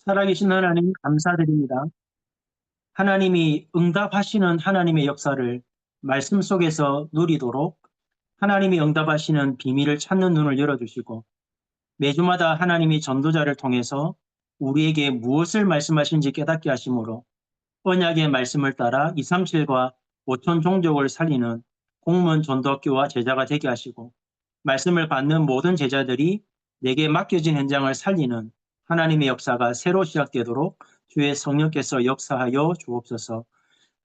살아계신 하나님 감사드립니다. 하나님이 응답하시는 하나님의 역사를 말씀 속에서 누리도록 하나님이 응답하시는 비밀을 찾는 눈을 열어주시고 매주마다 하나님이 전도자를 통해서 우리에게 무엇을 말씀하신지 깨닫게 하심으로 언약의 말씀을 따라 237과 5천 종족을 살리는 공무원 전도학교와 제자가 되게 하시고 말씀을 받는 모든 제자들이 내게 맡겨진 현장을 살리는 하나님의 역사가 새로 시작되도록 주의 성령께서 역사하여 주옵소서.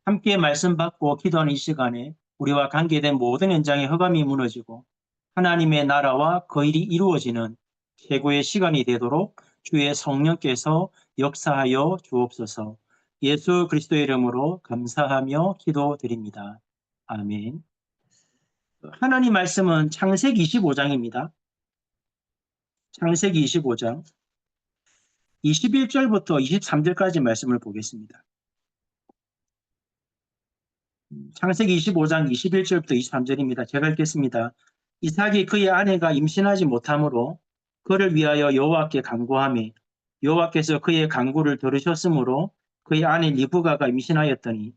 함께 말씀 받고 기도하는 이 시간에 우리와 관계된 모든 현장의 허감이 무너지고 하나님의 나라와 그 일이 이루어지는 최고의 시간이 되도록 주의 성령께서 역사하여 주옵소서. 예수 그리스도의 이름으로 감사하며 기도드립니다. 아멘. 하나님 말씀은 창세기 25장입니다. 창세기 25장 21절부터 23절까지 말씀을 보겠습니다. 창세기 25장 21절부터 23절입니다. 제가 읽겠습니다. 이삭이 그의 아내가 임신하지 못하므로 그를 위하여 여호와께 간구하며 여호와께서 그의 간구를 들으셨으므로 그의 아내 리브가가 임신하였더니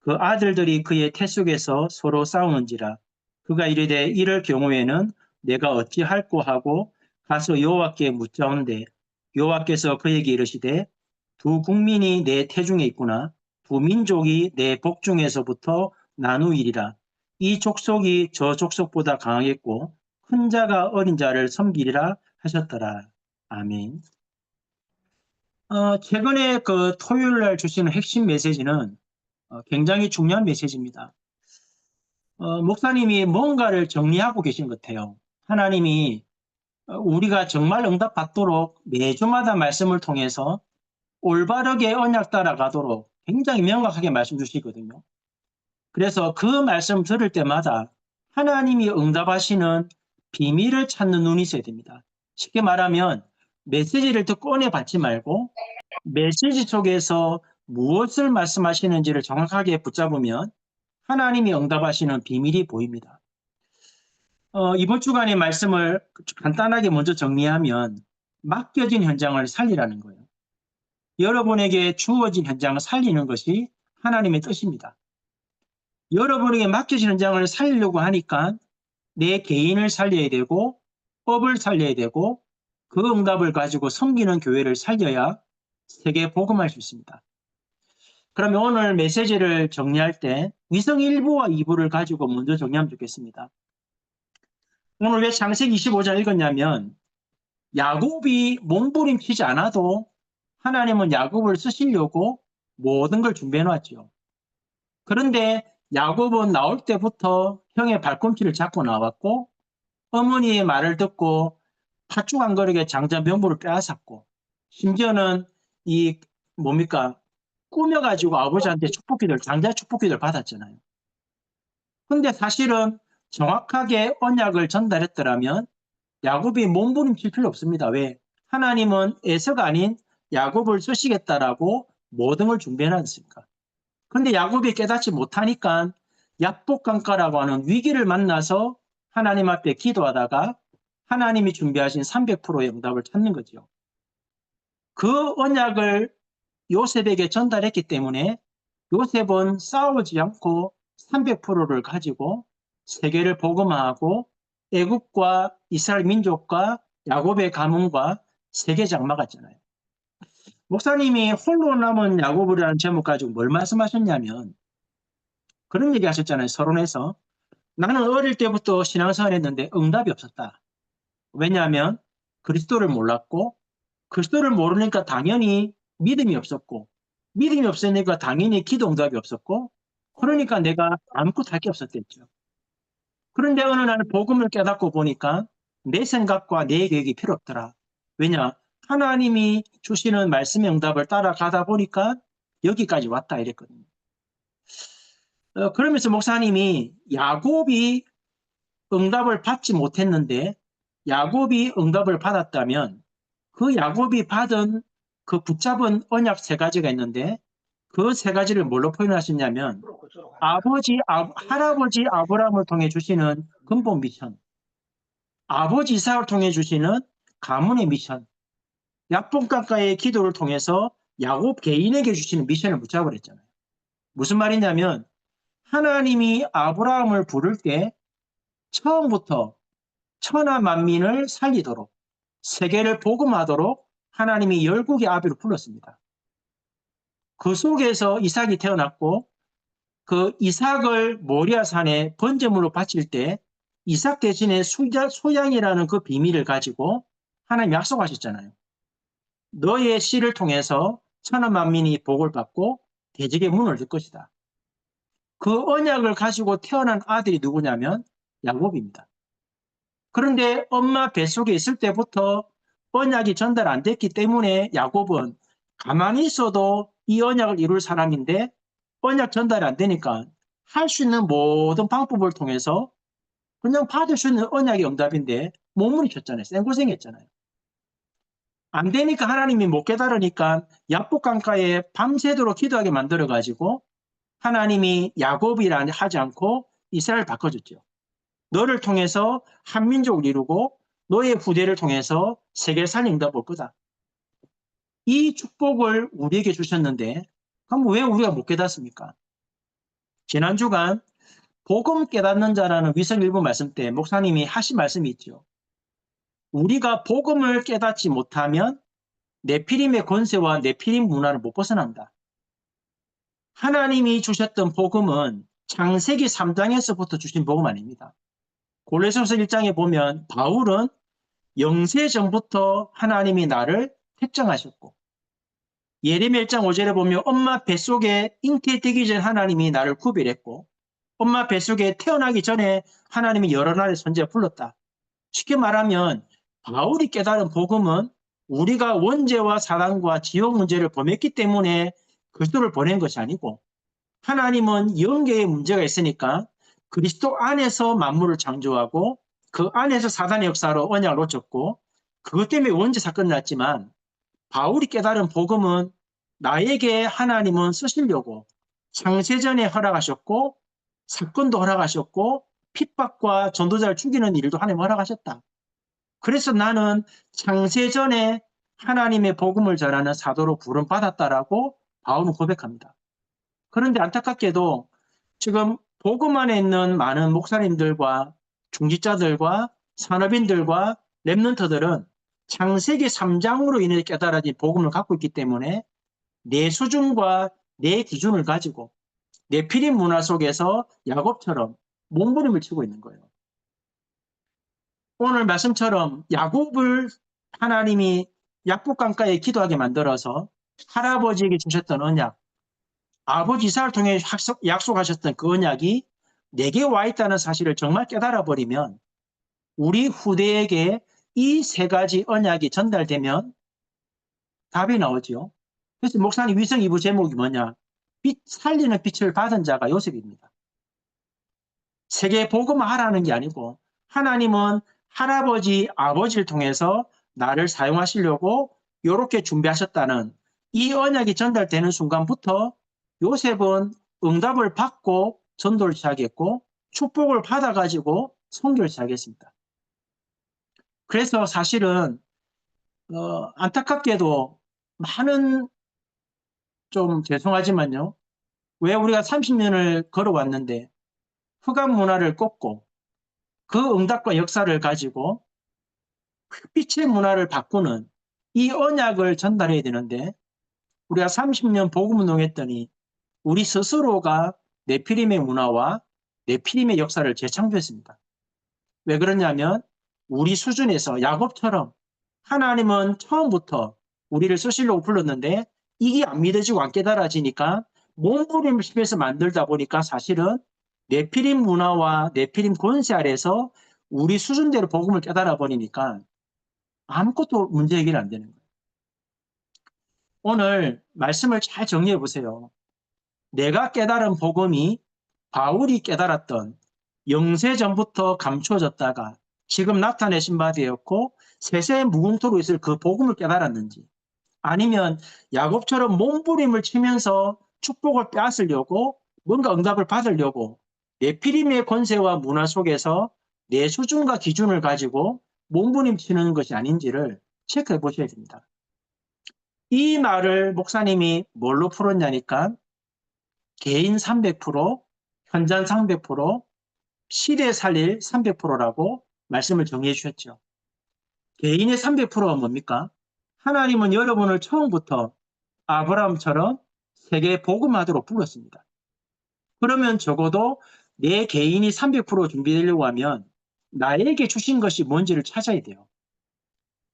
그 아들들이 그의 태 속에서 서로 싸우는지라 그가 이르되 이럴 경우에는 내가 어찌할꼬 하고 가서 여호와께 묻자온대 여호와께서 그에게 이르시되 두 국민이 내 태중에 있구나 두 민족이 내 복중에서부터 나누이리라 이 족속이 저 족속보다 강하겠고 큰 자가 어린 자를 섬기리라 하셨더라. 아멘. 최근에 그 토요일 날 주시는 핵심 메시지는 굉장히 중요한 메시지입니다. 목사님이 뭔가를 정리하고 계신 것 같아요. 하나님이 우리가 정말 응답받도록 매주마다 말씀을 통해서 올바르게 언약 따라가도록 굉장히 명확하게 말씀 주시거든요. 그래서 그 말씀 들을 때마다 하나님이 응답하시는 비밀을 찾는 눈이 있어야 됩니다. 쉽게 말하면 메시지를 듣고 은혜 받지 말고 메시지 속에서 무엇을 말씀하시는지를 정확하게 붙잡으면 하나님이 응답하시는 비밀이 보입니다. 이번 주간의 말씀을 간단하게 먼저 정리하면 맡겨진 현장을 살리라는 거예요. 여러분에게 주어진 현장을 살리는 것이 하나님의 뜻입니다. 여러분에게 맡겨진 현장을 살리려고 하니까 내 개인을 살려야 되고 법을 살려야 되고 그 응답을 가지고 섬기는 교회를 살려야 세계 복음할 수 있습니다. 그러면 오늘 메시지를 정리할 때 위성 1부와 2부를 가지고 먼저 정리하면 좋겠습니다. 오늘 왜 창세기 25장 읽었냐면 야곱이 몸부림치지 않아도 하나님은 야곱을 쓰시려고 모든 걸 준비해 놨죠. 그런데 야곱은 나올 때부터 형의 발꿈치를 잡고 나왔고 어머니의 말을 듣고 팥죽한거리게 장자 명부를 빼앗았고 심지어는 이 뭡니까 꾸며가지고 아버지한테 축복기들 장자 축복기들 받았잖아요. 근데 사실은 정확하게 언약을 전달했더라면 야곱이 몸부림칠 필요 없습니다. 왜? 하나님은 에서가 아닌 야곱을 쓰시겠다라고 모든 걸 준비해놨으니까. 그런데 야곱이 깨닫지 못하니까 약복강가라고 하는 위기를 만나서 하나님 앞에 기도하다가 하나님이 준비하신 300%의 응답을 찾는 거죠. 그 언약을 요셉에게 전달했기 때문에 요셉은 싸우지 않고 300%를 가지고 세계를 복음화하고 애국과 이스라엘 민족과 야곱의 가문과 세계 장막았잖아요. 목사님이 홀로 남은 야곱이라는 제목 가지고 뭘 말씀하셨냐면 그런 얘기 하셨잖아요. 서론에서 나는 어릴 때부터 신앙생활 했는데 응답이 없었다. 왜냐하면 그리스도를 몰랐고 그리스도를 모르니까 당연히 믿음이 없었고 믿음이 없으니까 당연히 기도 응답이 없었고 그러니까 내가 아무것도 할 게 없었댔죠. 그런데 어느 날 복음을 깨닫고 보니까 내 생각과 내 계획이 필요 없더라. 왜냐? 하나님이 주시는 말씀의 응답을 따라가다 보니까 여기까지 왔다 이랬거든요. 그러면서 목사님이 야곱이 응답을 받지 못했는데 야곱이 응답을 받았다면 그 야곱이 받은 그 붙잡은 언약 세 가지가 있는데 그 세 가지를 뭘로 표현하셨냐면 할아버지 아브라함을 통해 주시는 근본 미션, 아버지 이삭을 통해 주시는 가문의 미션. 야복강가의 기도를 통해서 야곱 개인에게 주시는 미션을 붙잡아버렸잖아요. 무슨 말이냐면 하나님이 아브라함을 부를 때 처음부터 천하 만민을 살리도록 세계를 복음하도록 하나님이 열국의 아비로 불렀습니다. 그 속에서 이삭이 태어났고 그 이삭을 모리아산에 번제물로 바칠 때 이삭 대신에 소양이라는 그 비밀을 가지고 하나님 약속하셨잖아요. 너의 씨를 통해서 천하 만민이 복을 받고 대적의 문을 열 것이다. 그 언약을 가지고 태어난 아들이 누구냐면 야곱입니다. 그런데 엄마 뱃속에 있을 때부터 언약이 전달 안 됐기 때문에 야곱은 가만히 있어도 이 언약을 이룰 사람인데 언약 전달이 안 되니까 할 수 있는 모든 방법을 통해서 그냥 받을 수 있는 언약의 응답인데 몸부림쳤잖아요. 생고생했잖아요. 안 되니까 하나님이 못 깨달으니까 야복강가에 밤새도록 기도하게 만들어가지고 하나님이 야곱이라 하지 않고 이스라엘을 바꿔줬죠. 너를 통해서 한민족을 이루고 너의 후대를 통해서 세계를 살린다 볼 거다. 이 축복을 우리에게 주셨는데 그럼 왜 우리가 못 깨닫습니까? 지난 주간 복음 깨닫는 자라는 위성 일부 말씀 때 목사님이 하신 말씀이 있죠. 우리가 복음을 깨닫지 못하면 네피림의 권세와 네피림 문화를 못 벗어난다. 하나님이 주셨던 복음은 창세기 3장에서부터 주신 복음 아닙니다. 골로새서 1장에 보면 바울은 영세 전부터 하나님이 나를 택정하셨고 예레미야 1장 5절에 보면 엄마 뱃속에 잉태되기 전 하나님이 나를 구별했고 엄마 뱃속에 태어나기 전에 하나님이 여러 나라의 선지자 불렀다. 쉽게 말하면 바울이 깨달은 복음은 우리가 원죄와 사단과 지옥 문제를 범했기 때문에 그리스도를 보낸 것이 아니고 하나님은 영계에 문제가 있으니까 그리스도 안에서 만물을 창조하고 그 안에서 사단의 역사로 언약을 놓쳤고 그것 때문에 원죄 사건이 났지만 바울이 깨달은 복음은 나에게 하나님은 쓰시려고 창세전에 허락하셨고 사건도 허락하셨고 핍박과 전도자를 죽이는 일도 하나님 허락하셨다. 그래서 나는 창세전에 하나님의 복음을 전하는 사도로 부름받았다라고 바울은 고백합니다. 그런데 안타깝게도 지금 복음 안에 있는 많은 목사님들과 중직자들과 산업인들과 랩런트들은 창세기 3장으로 인해 깨달아진 복음을 갖고 있기 때문에 내 수준과 내 기준을 가지고 내 피림 문화 속에서 야곱처럼 몸부림을 치고 있는 거예요. 오늘 말씀처럼 야곱을 하나님이 약복강가에 기도하게 만들어서 할아버지에게 주셨던 언약, 아버지 이삭을 통해 약속하셨던 그 언약이 내게 와 있다는 사실을 정말 깨달아 버리면 우리 후대에게 이 세 가지 언약이 전달되면 답이 나오죠. 그래서 목사님 위성 2부 제목이 뭐냐? 살리는 빛을 받은 자가 요셉입니다. 세계 복음하라는 게 아니고 하나님은 할아버지, 아버지를 통해서 나를 사용하시려고 이렇게 준비하셨다는 이 언약이 전달되는 순간부터 요셉은 응답을 받고 전도를 시작했고 축복을 받아가지고 선교를 시작했습니다. 그래서 사실은 안타깝게도 많은 좀 죄송하지만요. 왜 우리가 30년을 걸어왔는데 흑암 문화를 꺾고 그 응답과 역사를 가지고 빛의 문화를 바꾸는 이 언약을 전달해야 되는데 우리가 30년 복음운동했더니 우리 스스로가 네피림의 문화와 네피림의 역사를 재창조했습니다. 왜 그러냐면 우리 수준에서 야곱처럼 하나님은 처음부터 우리를 쓰시려고 불렀는데 이게 안 믿어지고 안 깨달아지니까 몸부림을 심해서 만들다 보니까 사실은 네피림 문화와 네피림 권세 아래서 우리 수준대로 복음을 깨달아 버리니까 아무것도 문제 해결이 안 되는 거예요. 오늘 말씀을 잘 정리해 보세요. 내가 깨달은 복음이 바울이 깨달았던 영세전부터 감추어졌다가 지금 나타내신 바 되었고 세세 무궁토로 있을 그 복음을 깨달았는지 아니면 야곱처럼 몸부림을 치면서 축복을 빼앗으려고 뭔가 응답을 받으려고 네피림의 권세와 문화 속에서 내 수준과 기준을 가지고 몸부림 치는 것이 아닌지를 체크해 보셔야 됩니다. 이 말을 목사님이 뭘로 풀었냐니까 개인 300%, 현장 300%, 시대 살릴 300%라고 말씀을 정리해 주셨죠. 개인의 300%가 뭡니까? 하나님은 여러분을 처음부터 아브라함처럼 세계 복음하도록 불렀습니다. 그러면 적어도 내 개인이 300% 준비되려고 하면 나에게 주신 것이 뭔지를 찾아야 돼요.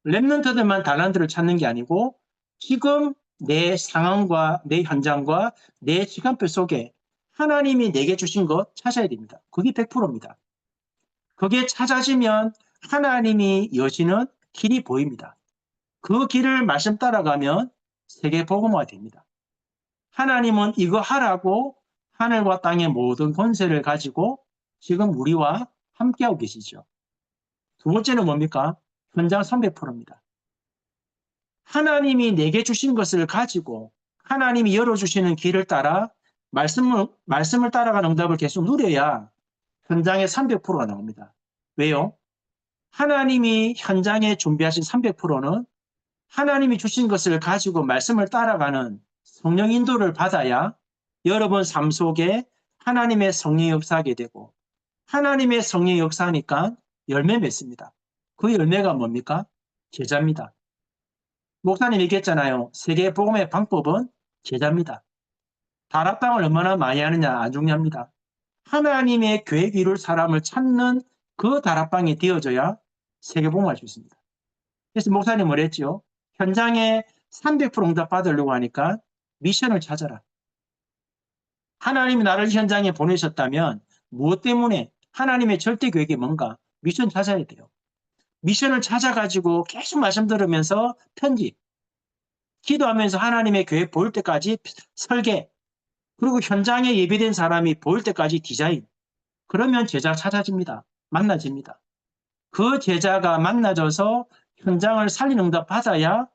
랩런트들만 달란트를 찾는 게 아니고 지금 내 상황과 내 현장과 내 시간표 속에 하나님이 내게 주신 것 찾아야 됩니다. 그게 100%입니다. 그게 찾아지면 하나님이 여시는 길이 보입니다. 그 길을 말씀 따라가면 세계 복음화가 됩니다. 하나님은 이거 하라고 하늘과 땅의 모든 권세를 가지고 지금 우리와 함께하고 계시죠. 두 번째는 뭡니까? 현장 300%입니다. 하나님이 내게 주신 것을 가지고 하나님이 열어주시는 길을 따라 말씀을 따라가는 응답을 계속 누려야 현장의 300%가 나옵니다. 왜요? 하나님이 현장에 준비하신 300%는 하나님이 주신 것을 가지고 말씀을 따라가는 성령 인도를 받아야 여러분 삶 속에 하나님의 성령이 역사하게 되고 하나님의 성령이 역사하니까 열매 맺습니다. 그 열매가 뭡니까? 제자입니다. 목사님 얘기했잖아요. 세계 복음의 방법은 제자입니다. 다락방을 얼마나 많이 하느냐 안 중요합니다. 하나님의 계획 이룰 사람을 찾는 그 다락방이 되어져야 세계 복음을 할 수 있습니다. 그래서 목사님 뭐랬죠? 현장에 300% 응답 받으려고 하니까 미션을 찾아라. 하나님이 나를 현장에 보내셨다면 무엇 때문에 하나님의 절대 계획이 뭔가 미션 찾아야 돼요. 미션을 찾아가지고 계속 말씀 들으면서 편집, 기도하면서 하나님의 계획 보일 때까지 설계, 그리고 현장에 예비된 사람이 보일 때까지 디자인. 그러면 제자 찾아집니다. 만나집니다. 그 제자가 만나져서 현장을 살리는 응답 받아야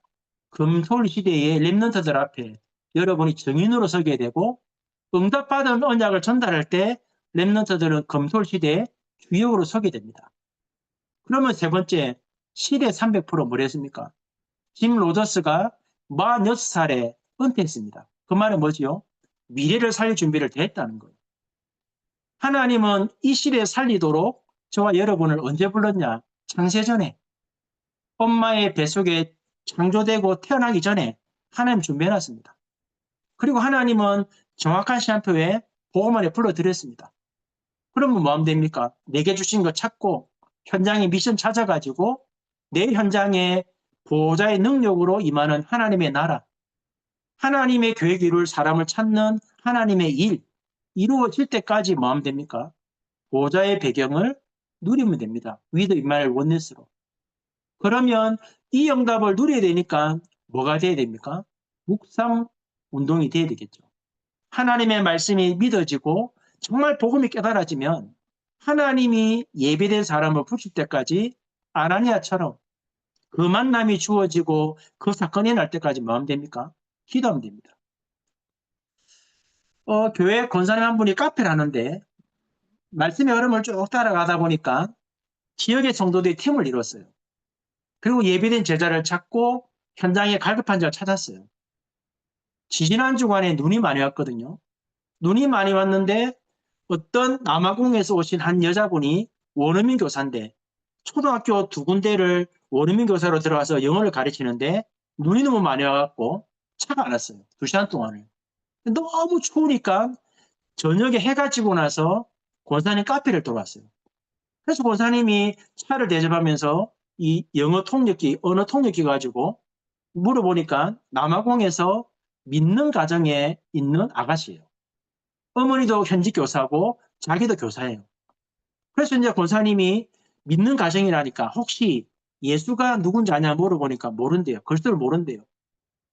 금토일 시대의 랩런트들 앞에 여러분이 증인으로 서게 되고 응답받은 언약을 전달할 때 랩런트들은 금토일 시대의 주역으로 서게 됩니다. 그러면 세 번째, 시대 300% 뭐랬습니까? 짐 로저스가 46살에 은퇴했습니다. 그 말은 뭐지요? 미래를 살릴 준비를 다 했다는 거예요. 하나님은 이 시대에 살리도록 저와 여러분을 언제 불렀냐? 창세전에 엄마의 뱃속에 창조되고 태어나기 전에 하나님 준비해놨습니다. 그리고 하나님은 정확한 시간표에 복음을 불러드렸습니다. 그러면 뭐 하면 됩니까? 내게 주신 거 찾고 현장에 미션 찾아가지고 내 현장에 보호자의 능력으로 임하는 하나님의 나라, 하나님의 계획 이룰 사람을 찾는 하나님의 일, 이루어질 때까지 뭐 하면 됩니까? 보호자의 배경을 누리면 됩니다. 위드 임마nuel 원네스로. 그러면 이 응답을 누려야 되니까 뭐가 돼야 됩니까? 묵상 운동이 돼야 되겠죠. 하나님의 말씀이 믿어지고 정말 복음이 깨달아지면 하나님이 예배된 사람을 부칠 때까지 아나니아처럼 그 만남이 주어지고 그 사건이 날 때까지 뭐 하면 됩니까? 기도하면 됩니다. 교회 권사님 한 분이 카페를 하는데 말씀의 흐름을 쭉 따라가다 보니까 지역의 성도들이 팀을 이뤘어요. 그리고 예비된 제자를 찾고 현장에 갈급한 자를 찾았어요. 지지난 주간에 눈이 많이 왔거든요. 눈이 많이 왔는데 어떤 남아공에서 오신 한 여자분이 원어민 교사인데 초등학교 두 군데를 원어민 교사로 들어가서 영어를 가르치는데 눈이 너무 많이 와갖고 차가 안 왔어요. 2시간 동안을. 너무 추우니까 저녁에 해가 지고 나서 권사님 카페를 들어왔어요. 그래서 권사님이 차를 대접하면서 이 영어 통역기, 언어 통역기 가지고 물어보니까 남아공에서 믿는 가정에 있는 아가씨예요. 어머니도 현직 교사고 자기도 교사예요. 그래서 이제 권사님이 믿는 가정이라니까 혹시 예수가 누군지 아냐 물어보니까 모른대요. 글씨를 모른대요.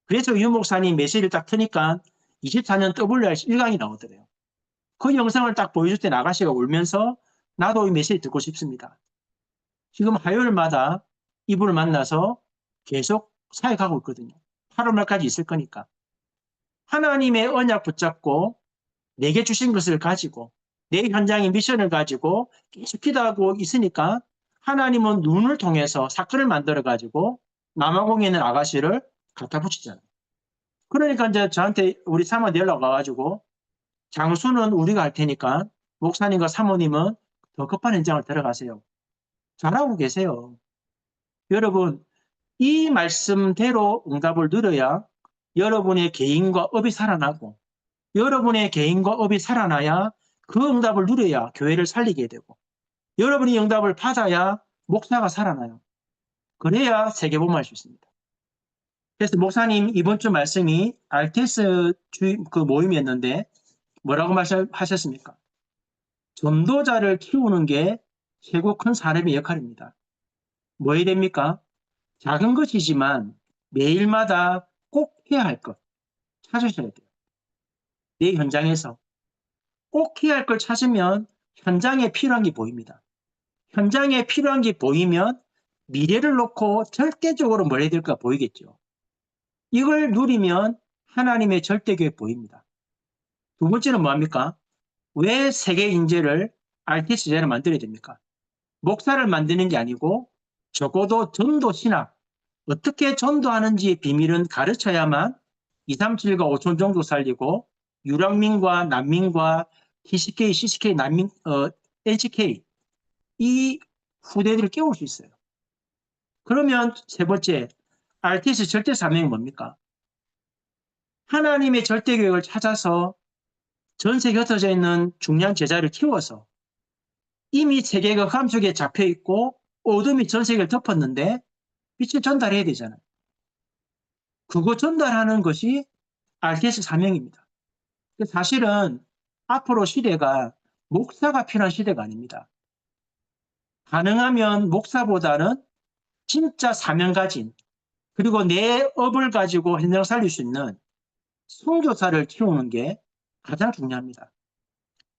그래서 유 목사님 메시지를 딱 트니까 24년 WRC 1강이 나오더래요. 그 영상을 딱 보여줄 때 아가씨가 울면서 나도 이 메시지 듣고 싶습니다. 지금 화요일마다 이분을 만나서 계속 사역하고 있거든요. 8월 말까지 있을 거니까. 하나님의 언약 붙잡고 내게 주신 것을 가지고 내 현장의 미션을 가지고 계속 기도하고 있으니까 하나님은 눈을 통해서 사건을 만들어 가지고 남아공에 있는 아가씨를 갖다 붙이잖아요. 그러니까 이제 저한테 우리 사모님 연락 와가지고 장수는 우리가 할 테니까 목사님과 사모님은 더 급한 현장을 들어가세요. 잘하고 계세요. 여러분, 이 말씀대로 응답을 누려야 여러분의 개인과 업이 살아나고 여러분의 개인과 업이 살아나야 그 응답을 누려야 교회를 살리게 되고 여러분이 응답을 받아야 목사가 살아나요. 그래야 세계복음할 수 있습니다. 그래서 목사님 이번 주 말씀이 RTS 그 모임이었는데 뭐라고 말씀하셨습니까? 전도자를 키우는 게 최고 큰 사람의 역할입니다. 뭐 해야 됩니까? 작은 것이지만 매일마다 꼭 해야 할 것 찾으셔야 돼요. 내 현장에서 꼭 해야 할 걸 찾으면 현장에 필요한 게 보입니다. 현장에 필요한 게 보이면 미래를 놓고 절대적으로 뭘 해야 될까 보이겠죠. 이걸 누리면 하나님의 절대교회 보입니다. 두 번째는 뭐합니까? 왜 세계 인재를 RTS 제자를 만들어야 됩니까? 목사를 만드는 게 아니고 적어도 전도 신학, 어떻게 전도하는지의 비밀은 가르쳐야만 237과 5천 정도 살리고 유랑민과 난민과 TCK, CCK, 난민, NCK 이 후대들을 깨울 수 있어요. 그러면 세 번째, RTS 절대 사명이 뭡니까? 하나님의 절대 계획을 찾아서 전 세계에 흩어져 있는 중요한 제자를 키워서 이미 세계가 감쪽에 잡혀 있고 어둠이 전 세계를 덮었는데 빛을 전달해야 되잖아요. 그거 전달하는 것이 RTS 사명입니다. 사실은 앞으로 시대가 목사가 필요한 시대가 아닙니다. 가능하면 목사보다는 진짜 사명 가진 그리고 내 업을 가지고 현장 살릴 수 있는 선교사를 키우는 게 가장 중요합니다.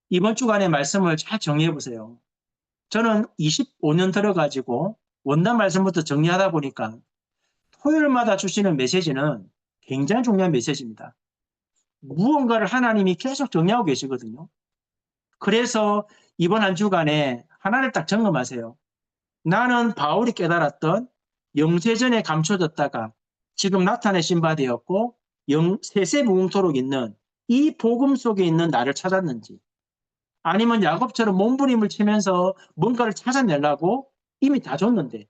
이번 주간의 말씀을 잘 정리해 보세요. 저는 25년 들어가지고 원단 말씀부터 정리하다 보니까 토요일마다 주시는 메시지는 굉장히 중요한 메시지입니다. 무언가를 하나님이 계속 정리하고 계시거든요. 그래서 이번 한 주간에 하나를 딱 점검하세요. 나는 바울이 깨달았던 영세전에 감춰졌다가 지금 나타내신 바 되었고 세세무궁토록 있는 이 복음 속에 있는 나를 찾았는지 아니면 야곱처럼 몸부림을 치면서 뭔가를 찾아내려고 이미 다 줬는데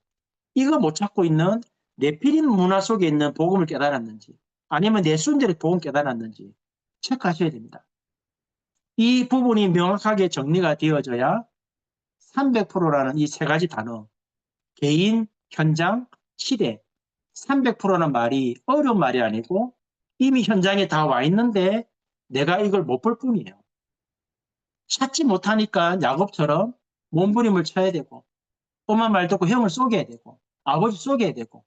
이거 못 찾고 있는 네피림 문화 속에 있는 복음을 깨달았는지 아니면 내 순대의 복음 깨달았는지 체크하셔야 됩니다. 이 부분이 명확하게 정리가 되어져야 300%라는 이 세 가지 단어 개인, 현장, 시대 300%라는 말이 어려운 말이 아니고 이미 현장에 다 와 있는데 내가 이걸 못 볼 뿐이에요. 찾지 못하니까 야곱처럼 몸부림을 쳐야 되고 엄마 말 듣고 형을 쏘게 되고 아버지 쏘게 되고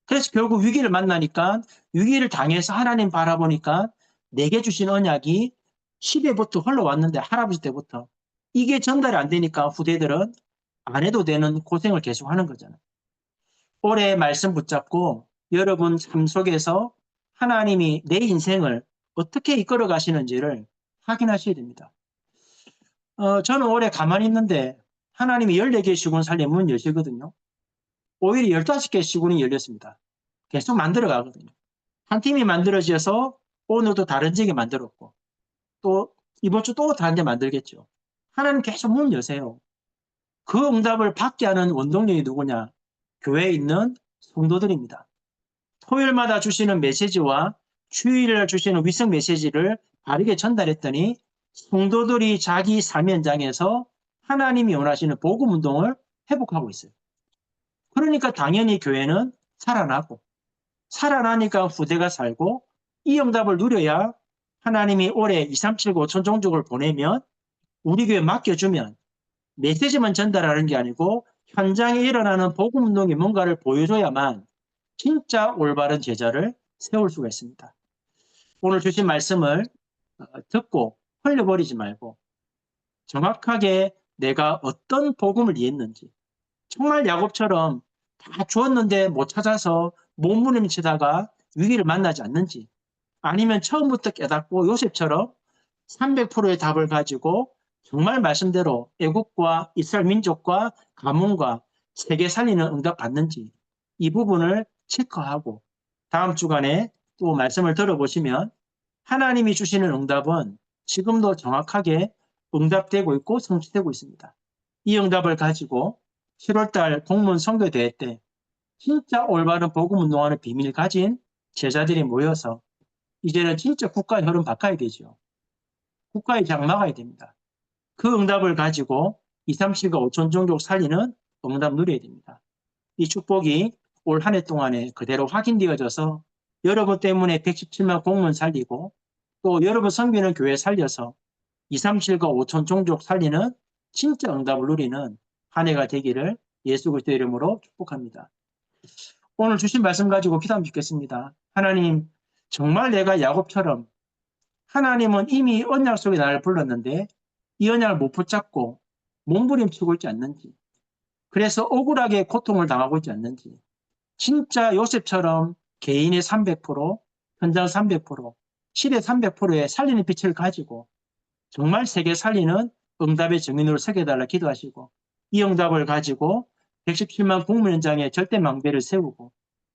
그래서 결국 위기를 만나니까 위기를 당해서 하나님 바라보니까 내게 주신 언약이 시대부터 흘러왔는데 할아버지 때부터 이게 전달이 안 되니까 후대들은 안 해도 되는 고생을 계속하는 거잖아요. 올해 말씀 붙잡고 여러분 삶 속에서 하나님이 내 인생을 어떻게 이끌어 가시는지를 확인하셔야 됩니다. 저는 올해 가만히 있는데 하나님이 14개 시군 살림 문 여시거든요. 오히려 15개 시군이 열렸습니다. 계속 만들어 가거든요. 한 팀이 만들어져서 오늘도 다른 지역에 만들었고 또 이번 주 또 다른 데 만들겠죠. 하나님 계속 문 여세요. 그 응답을 받게 하는 원동력이 누구냐? 교회에 있는 성도들입니다. 토요일마다 주시는 메시지와 주일날 주시는 위성 메시지를 바르게 전달했더니 성도들이 자기 삶 현장에서 하나님이 원하시는 복음 운동을 회복하고 있어요. 그러니까 당연히 교회는 살아나고 살아나니까 후대가 살고 이 응답을 누려야 하나님이 올해 2379 천종족을 보내면 우리 교회 맡겨주면 메시지만 전달하는 게 아니고 현장에 일어나는 복음 운동이 뭔가를 보여줘야만 진짜 올바른 제자를 세울 수가 있습니다. 오늘 주신 말씀을 듣고 흘려버리지 말고 정확하게 내가 어떤 복음을 이해했는지 정말 야곱처럼 다 주었는데 못 찾아서 몸부림치다가 위기를 만나지 않는지 아니면 처음부터 깨닫고 요셉처럼 300%의 답을 가지고 정말 말씀대로 애국과 이스라엘 민족과 가문과 세계 살리는 응답 받는지 이 부분을 체크하고 다음 주간에 또 말씀을 들어보시면 하나님이 주시는 응답은 지금도 정확하게 응답되고 있고 성취되고 있습니다. 이 응답을 가지고 7월달 공무원 선교대회 때 진짜 올바른 복음 운동하는 비밀 가진 제자들이 모여서 이제는 진짜 국가의 흐름 바꿔야 되죠. 국가의 장 막아야 됩니다. 그 응답을 가지고 237과 5천 종족 살리는 응답 누려야 됩니다. 이 축복이 올 한 해 동안에 그대로 확인되어져서 여러분 때문에 117만 공무원 살리고 또 여러분 섬기는 교회 살려서 237과 5천 종족 살리는 진짜 응답을 누리는 한 해가 되기를 예수 그리스도의 이름으로 축복합니다. 오늘 주신 말씀 가지고 기도하면 좋겠습니다. 하나님, 정말 내가 야곱처럼 하나님은 이미 언약 속에 나를 불렀는데 이 언약을 못 붙잡고 몸부림치고 있지 않는지, 그래서 억울하게 고통을 당하고 있지 않는지, 진짜 요셉처럼 개인의 300%, 현장 300%, 시대 300%의 살리는 빛을 가지고 정말 세계 살리는 응답의 증인으로 서게 해달라 기도하시고 이 응답을 가지고 117만 국민 현장에 절대 망대를 세우고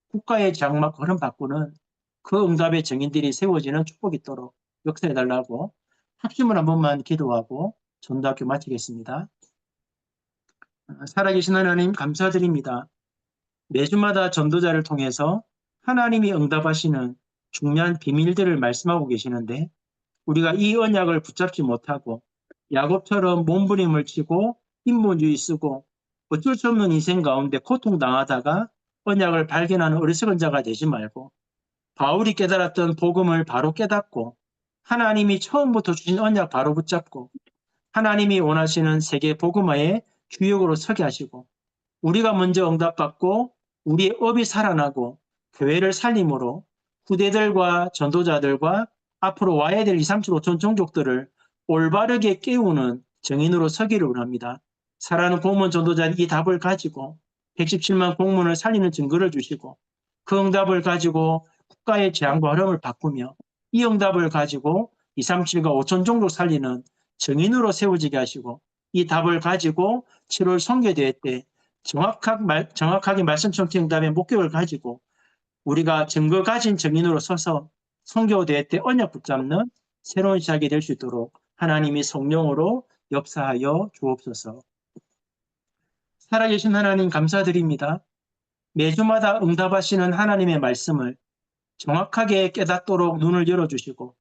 국가의 장막 흐름 바꾸는 그 응답의 증인들이 세워지는 축복이 있도록 역사해달라고 합심을 한 번만 기도하고 전도학교 마치겠습니다. 살아계신 하나님 감사드립니다. 매주마다 전도자를 통해서 하나님이 응답하시는 중요한 비밀들을 말씀하고 계시는데 우리가 이 언약을 붙잡지 못하고 야곱처럼 몸부림을 치고 인본주의 쓰고 어쩔 수 없는 인생 가운데 고통당하다가 언약을 발견하는 어리석은 자가 되지 말고 바울이 깨달았던 복음을 바로 깨닫고 하나님이 처음부터 주신 언약 바로 붙잡고 하나님이 원하시는 세계 복음화의 주역으로 서게 하시고 우리가 먼저 응답받고 우리의 업이 살아나고 교회를 살림으로 후대들과 전도자들과 앞으로 와야 될 237,5천 종족들을 올바르게 깨우는 정인으로 서기를 원합니다. 살아가는 공무원 전도자는 이 답을 가지고 117만 공무원을 살리는 증거를 주시고 그 응답을 가지고 국가의 재앙과 흐름을 바꾸며 이 응답을 가지고 237과 5천 종족 살리는 정인으로 세워지게 하시고 이 답을 가지고 7월 선교대회 때 정확하게 말씀 청취 응답의 목격을 가지고 우리가 증거 가진 증인으로 서서 선교대회 때 언약 붙잡는 새로운 시작이 될 수 있도록 하나님이 성령으로 역사하여 주옵소서. 살아계신 하나님 감사드립니다. 매주마다 응답하시는 하나님의 말씀을 정확하게 깨닫도록 눈을 열어주시고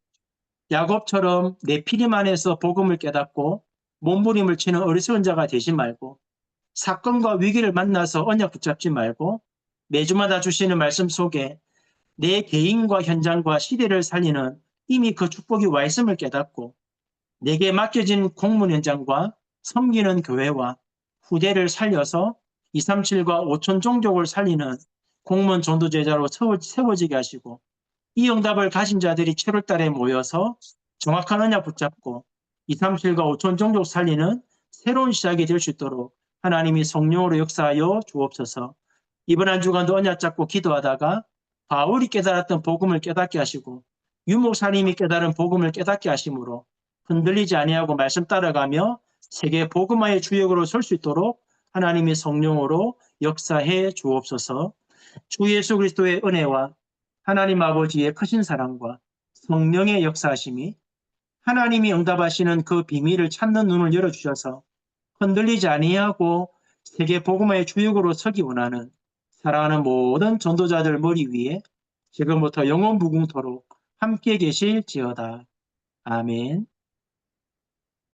야곱처럼 내 피림 안에서 복음을 깨닫고 몸부림을 치는 어리석은 자가 되지 말고 사건과 위기를 만나서 언약 붙잡지 말고 매주마다 주시는 말씀 속에 내 개인과 현장과 시대를 살리는 이미 그 축복이 와 있음을 깨닫고 내게 맡겨진 공문 현장과 섬기는 교회와 후대를 살려서 237과 5천 종족을 살리는 공무원 전도 제자로 세워지게 하시고 이 응답을 가진 자들이 7월 달에 모여서 정확한 언약 붙잡고 237과 5천 종족 살리는 새로운 시작이 될 수 있도록 하나님이 성령으로 역사하여 주옵소서. 이번 한 주간도 언약 잡고 기도하다가 바울이 깨달았던 복음을 깨닫게 하시고 유목사님이 깨달은 복음을 깨닫게 하심으로 흔들리지 아니하고 말씀 따라가며 세계 복음화의 주역으로 설 수 있도록 하나님의 성령으로 역사해 주옵소서. 주 예수 그리스도의 은혜와 하나님 아버지의 크신 사랑과 성령의 역사하심이 하나님이 응답하시는 그 비밀을 찾는 눈을 열어주셔서 흔들리지 아니하고 세계 복음화의 주역으로 서기 원하는 사랑하는 모든 전도자들 머리 위에 지금부터 영원무궁토록 함께 계실지어다. 아멘.